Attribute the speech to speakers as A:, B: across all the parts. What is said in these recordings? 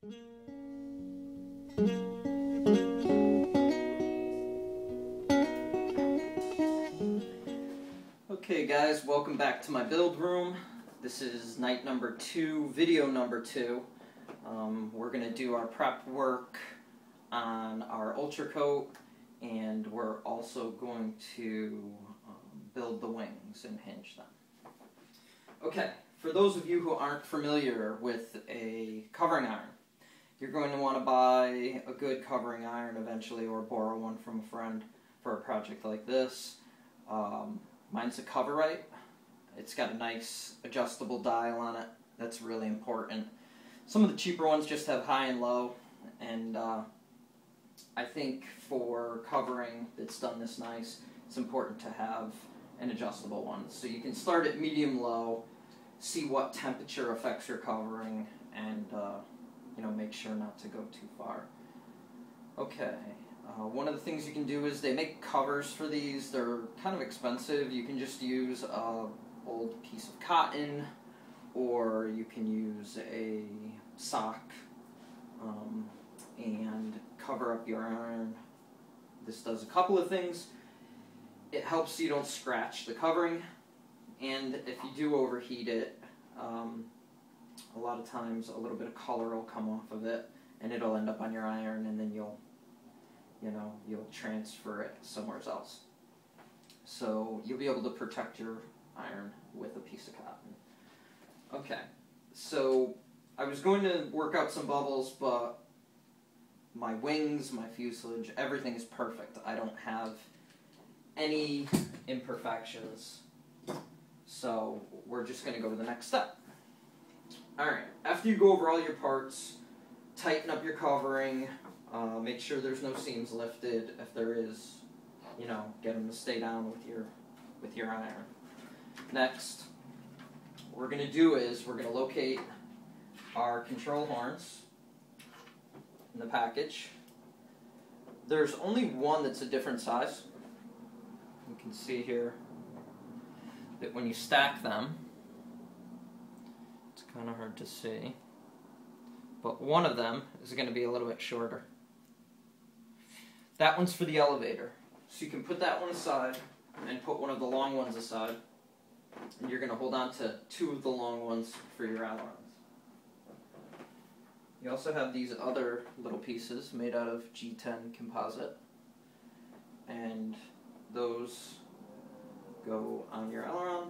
A: Okay guys, welcome back to my build room. This is night number 2, video number 2. We're going to do our prep work on our Ultra Coat, and we're also going to build the wings and hinge them. Okay, for those of you who aren't familiar with a covering iron, you're going to want to buy a good covering iron eventually, or borrow one from a friend for a project like this. Mine's a Coverite. It's got a nice adjustable dial on it. That's really important. Some of the cheaper ones just have high and low, and I think for covering that's done this nice, it's important to have an adjustable one. So you can start at medium-low, see what temperature affects your covering, and make sure not to go too far. Okay. One of the things you can do is they make covers for these. They're kind of expensive. You can just use an old piece of cotton, or you can use a sock and cover up your iron. This does a couple of things. It helps so you don't scratch the covering, and if you do overheat it, a lot of times a little bit of color will come off of it, and it'll end up on your iron, and then you'll transfer it somewhere else. So you'll be able to protect your iron with a piece of cotton. Okay, so I was going to work out some bubbles, but my wings, my fuselage, everything is perfect. I don't have any imperfections. So we're just going to go to the next step. Alright, after you go over all your parts, tighten up your covering. Make sure there's no seams lifted. If there is, get them to stay down with your iron. Next, what we're going to do is we're going to locate our control horns in the package. There's only one that's a different size. You can see here that when you stack them, it's kind of hard to see, but one of them is going to be a little bit shorter. That one's for the elevator. So you can put that one aside and put one of the long ones aside. And you're going to hold on to 2 of the long ones for your ailerons. You also have these other little pieces made out of G10 composite. And those go on your aileron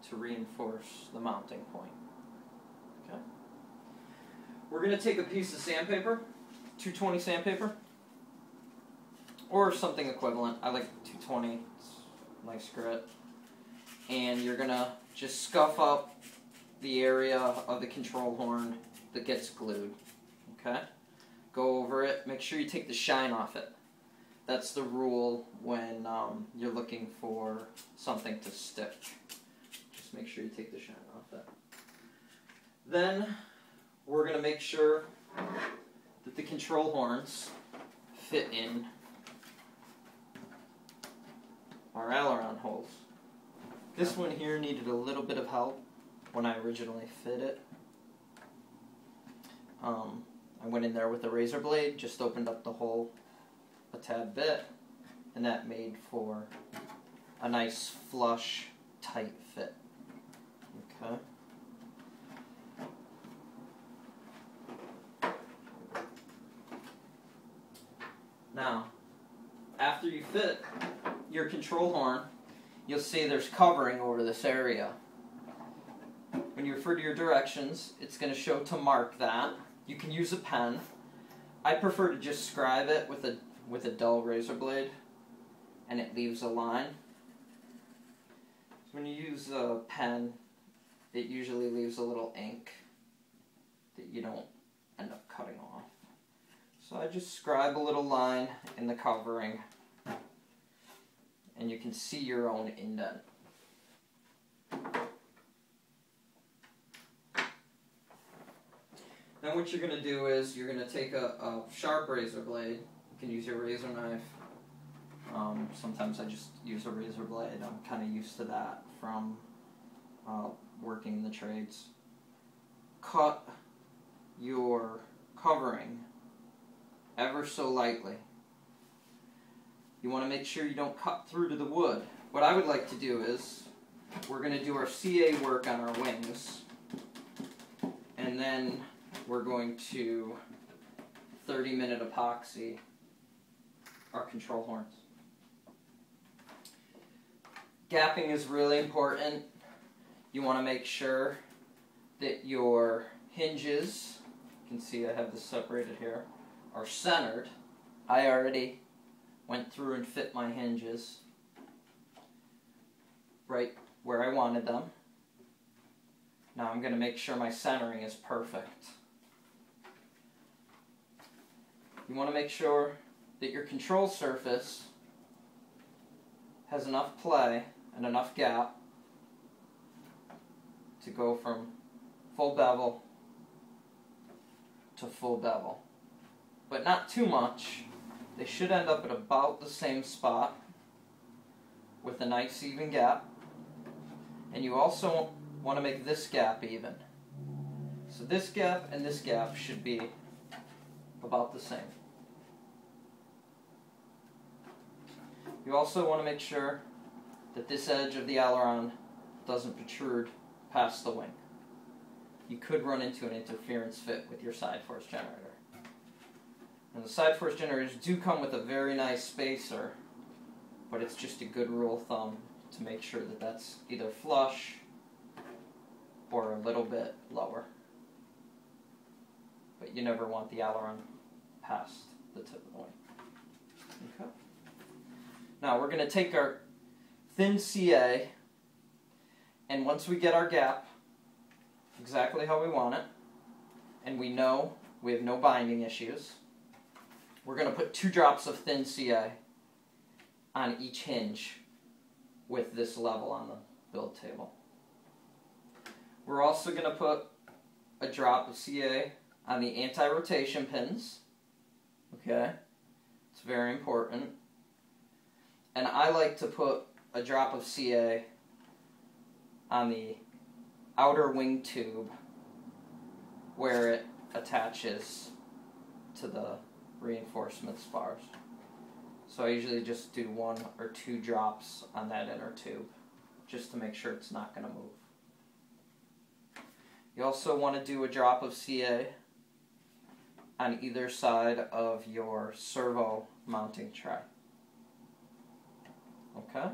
A: to reinforce the mounting point. Okay. We're going to take a piece of sandpaper, 220 sandpaper, or something equivalent. I like 220, it's nice grit. And you're going to just scuff up the area of the control horn that gets glued. Okay? Go over it. Make sure you take the shine off it. That's the rule when you're looking for something to stick. Just make sure you take the shine off it. Then we're going to make sure that the control horns fit in our aileron holes. This one here needed a little bit of help when I originally fit it. I went in there with a razor blade, just opened up the hole a tad bit, and that made for a nice flush, tight fit. Okay. Now, after you fit your control horn, you'll see there's covering over this area. When you refer to your directions, it's going to show to mark that. You can use a pen. I prefer to just scribe it with a dull razor blade, and it leaves a line. When you use a pen, it usually leaves a little ink that you don't end up cutting off. So I just scribe a little line in the covering, and you can see your own indent. Then what you're going to do is you're going to take a sharp razor blade. You can use your razor knife. Sometimes I just use a razor blade. I'm kind of used to that from working in the trades. Cut your covering ever so lightly. You want to make sure you don't cut through to the wood. What I would like to do is, we're going to do our CA work on our wings, and then we're going to 30-minute epoxy our control horns. Gapping is really important. You want to make sure that your hinges, you can see I have this separated here, are centered. I already went through and fit my hinges right where I wanted them. Now I'm going to make sure my centering is perfect. You want to make sure that your control surface has enough play and enough gap to go from full bevel to full bevel. But not too much. They should end up at about the same spot with a nice even gap. And you also want to make this gap even. So this gap and this gap should be about the same. You also want to make sure that this edge of the aileron doesn't protrude past the wing. You could run into an interference fit with your side force generator. And the side force generators do come with a very nice spacer, but it's just a good rule of thumb to make sure that that's either flush or a little bit lower. But you never want the aileron past the tip of the wing. Okay. Now we're going to take our thin CA, and once we get our gap exactly how we want it, and we know we have no binding issues, we're going to put 2 drops of thin CA on each hinge with this level on the build table. We're also going to put a drop of CA on the anti-rotation pins. Okay? It's very important. And I like to put a drop of CA on the outer wing tube where it attaches to the reinforcement spars. So I usually just do 1 or 2 drops on that inner tube just to make sure it's not going to move. You also want to do a drop of CA on either side of your servo mounting tray. Okay?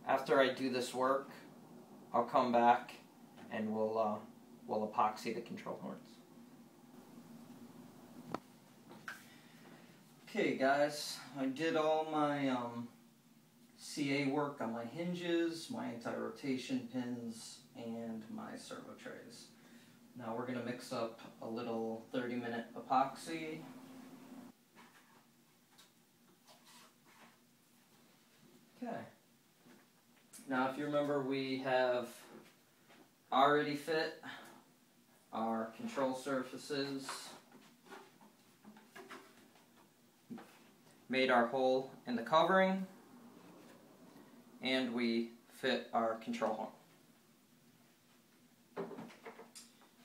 A: After I do this work, I'll come back and we'll epoxy the control horns. Okay guys, I did all my CA work on my hinges, my anti-rotation pins, and my servo trays. Now we're going to mix up a little 30-minute epoxy. Okay. Now if you remember, we have already fit our control surfaces, made our hole in the covering, and we fit our control horn.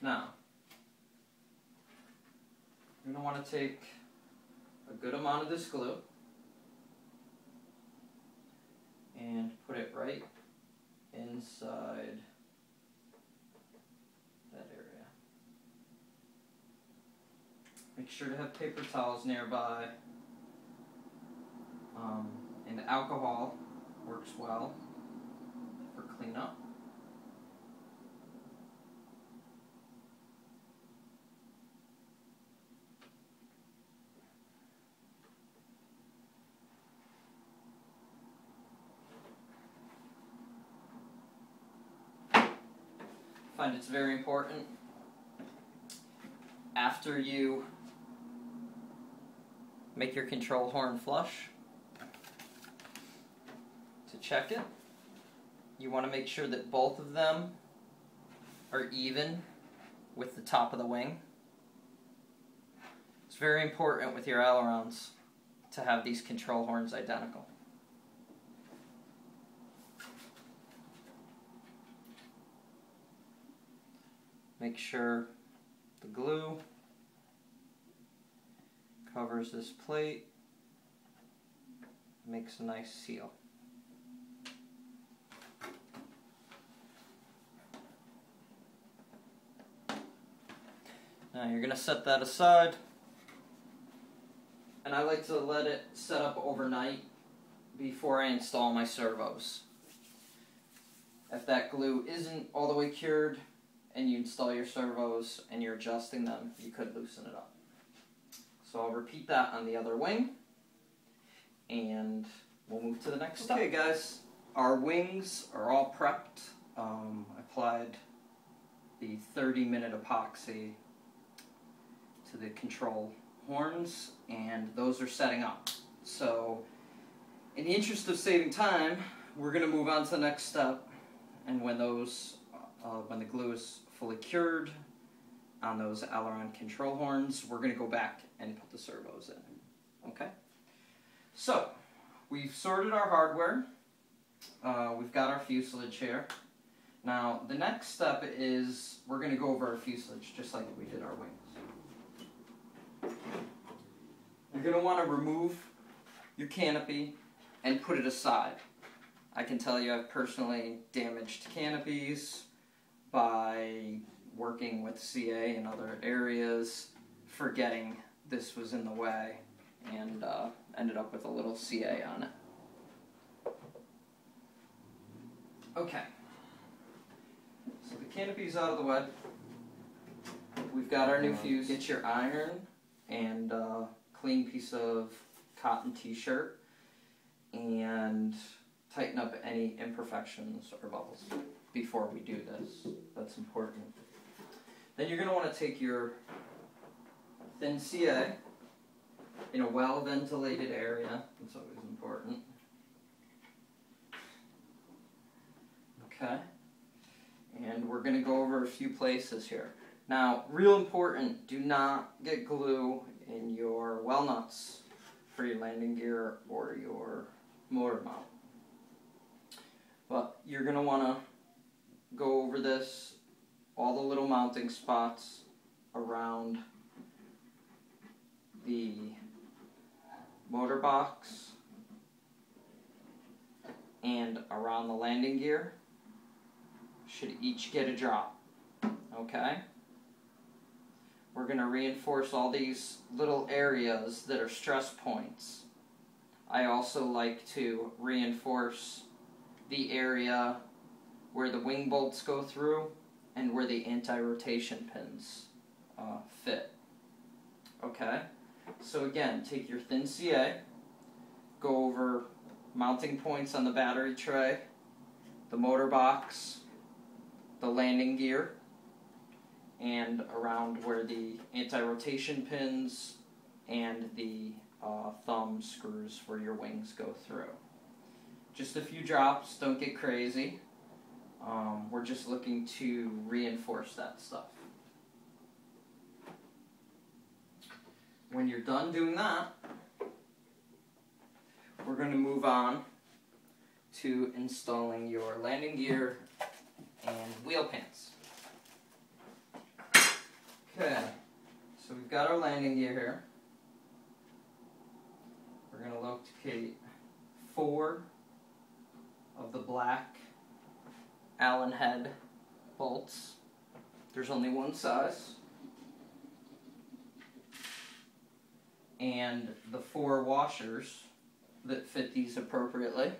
A: Now, you're going to want to take a good amount of this glue and put it right inside that area. Make sure to have paper towels nearby. And alcohol works well for cleanup. I find it's very important after you make your control horn flush to check it. You want to make sure that both of them are even with the top of the wing. It's very important with your ailerons to have these control horns identical. make sure the glue covers this plate, makes a nice seal. Now you're going to set that aside, and I like to let it set up overnight before I install my servos. If that glue isn't all the way cured and you install your servos and you're adjusting them, you could loosen it up. So I'll repeat that on the other wing, and we'll move to the next step. Okay guys, our wings are all prepped. I applied the 30-minute epoxy to the control horns, and those are setting up. So in the interest of saving time, we're going to move on to the next step, and when the glue is fully cured on those aileron control horns, we're going to go back and put the servos in. Okay? So, we've sorted our hardware. We've got our fuselage here. Now, the next step is we're going to go over our fuselage just like we did our wings. You're going to want to remove your canopy and put it aside. I can tell you I've personally damaged canopies by working with CA in other areas, forgetting this was in the way, and ended up with a little CA on it. Okay, so the canopy's out of the way. We've got our new fuse. Get your iron and clean piece of cotton t-shirt and tighten up any imperfections or bubbles before we do this. That's important. Then you're going to want to take your thin CA in a well-ventilated area. That's always important. Okay. And we're going to go over a few places here. Now, real important, do not get glue in your well nuts for your landing gear or your motor mount. But you're going to want to go over this, all the little mounting spots around the motor box and around the landing gear should each get a drop. Okay? We're going to reinforce all these little areas that are stress points. I also like to reinforce the area where the wing bolts go through and where the anti-rotation pins fit. Okay? So again, take your thin CA, go over mounting points on the battery tray, the motor box, the landing gear, and around where the anti-rotation pins and the thumb screws for your wings go through. Just a few drops, don't get crazy. We're just looking to reinforce that stuff. When you're done doing that, we're going to move on to installing your landing gear and wheel pants. Okay, so we've got our landing gear here. We're going to locate 4 of the black Allen head bolts. There's only one size. And the 4 washers that fit these appropriately.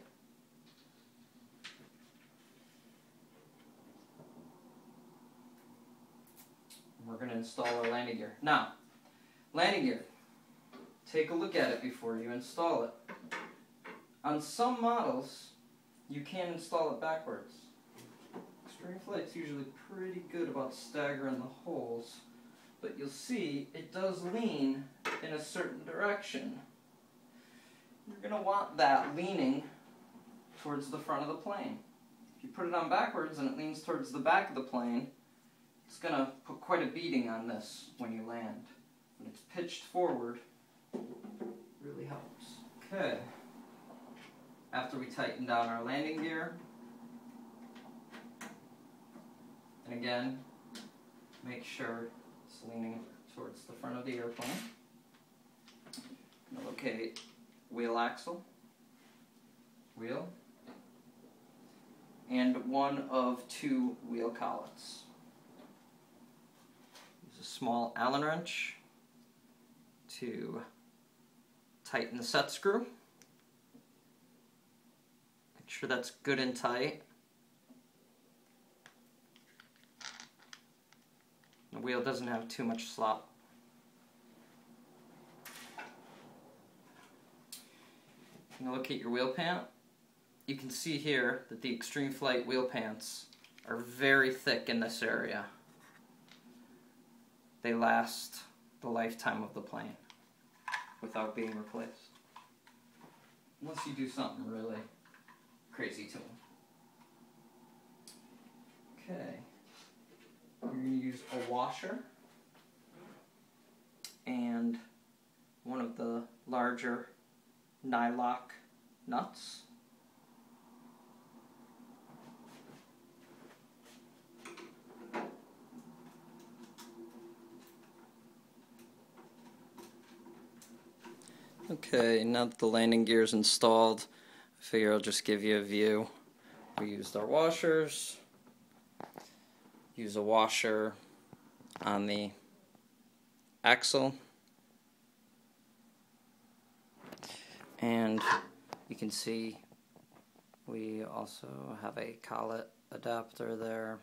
A: We're going to install our landing gear. Now, landing gear, take a look at it before you install it. On some models, you can install it backwards. Extreme Flight's usually pretty good about staggering the holes, but you'll see it does lean in a certain direction. You're going to want that leaning towards the front of the plane. If you put it on backwards and it leans towards the back of the plane, it's going to put quite a beating on this when you land. When it's pitched forward, it really helps. Okay. After we tighten down our landing gear, and again, make sure it's leaning towards the front of the airplane. Now locate wheel axle, wheel, and one of two wheel collets. Use a small Allen wrench to tighten the set screw. Make sure that's good and tight. The wheel doesn't have too much slop. Now look at your wheel pant. You can see here that the Extreme Flight wheel pants are very thick in this area. They last the lifetime of the plane without being replaced. Unless you do something really crazy to them. Okay. You're going to use a washer and one of the larger nylock nuts. Okay, now that the landing gear is installed, I figure I'll just give you a view. We used our washers. Use a washer on the axle, and you can see we also have a collet adapter there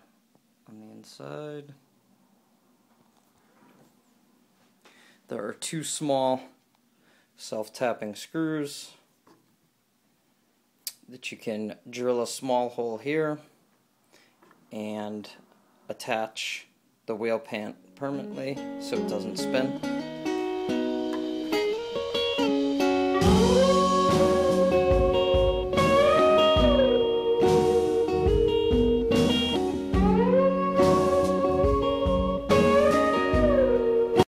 A: on the inside. There are two small self-tapping screws that you can drill a small hole here and attach the wheel pant permanently so it doesn't spin.